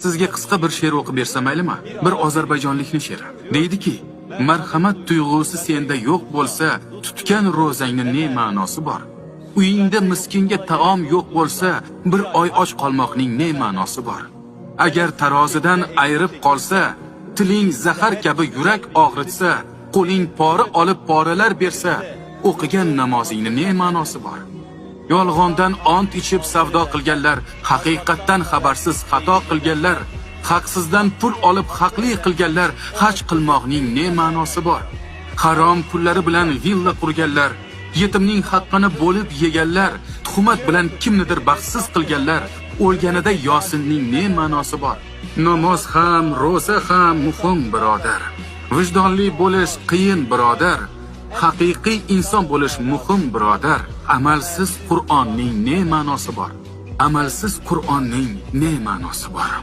Sizga qisqa bir she'r o'qib bersam maylimi? Bir ozarbayjonlikning she'ri. Deydiki, marhamat tuyg'usi senda yo'q bo'lsa, tutgan ro'zangning ne ma'nosi bor? Uyingda miskinga taom yo'q bo'lsa, bir oy och qolmoqning ne ma'nosi bor? Agar tarozidan ayirib qolsa, tiling zahar kabi yurak og'ritsa, qo'ling pora olib poralar bersa, o'qigan namozingning ne ma'nosi bor? Yolg'ondan ont ichib savdo qilganlar, haqiqatdan xabarsiz xato qilganlar, haqsizdan pul olib haqli qilganlar, haj qilmoqning ne ma'nosi bor? Harom pullari bilan villa qurganlar, yetimning haqqini bo'lib yeganlar, tuhmat bilan kimnidir baxtsiz qilganlar, o'lganida yosinning ne ma'nosi bor? Namoz ham, roza ham muhim birodar. Vijdonli bo'lish qiyin birodar. Haqiqiy inson bo'lish muhim birodar. Amalsiz Qur'onning ne ma'nosi bor? Amalsiz Qur'onning ne ma'nosi bor?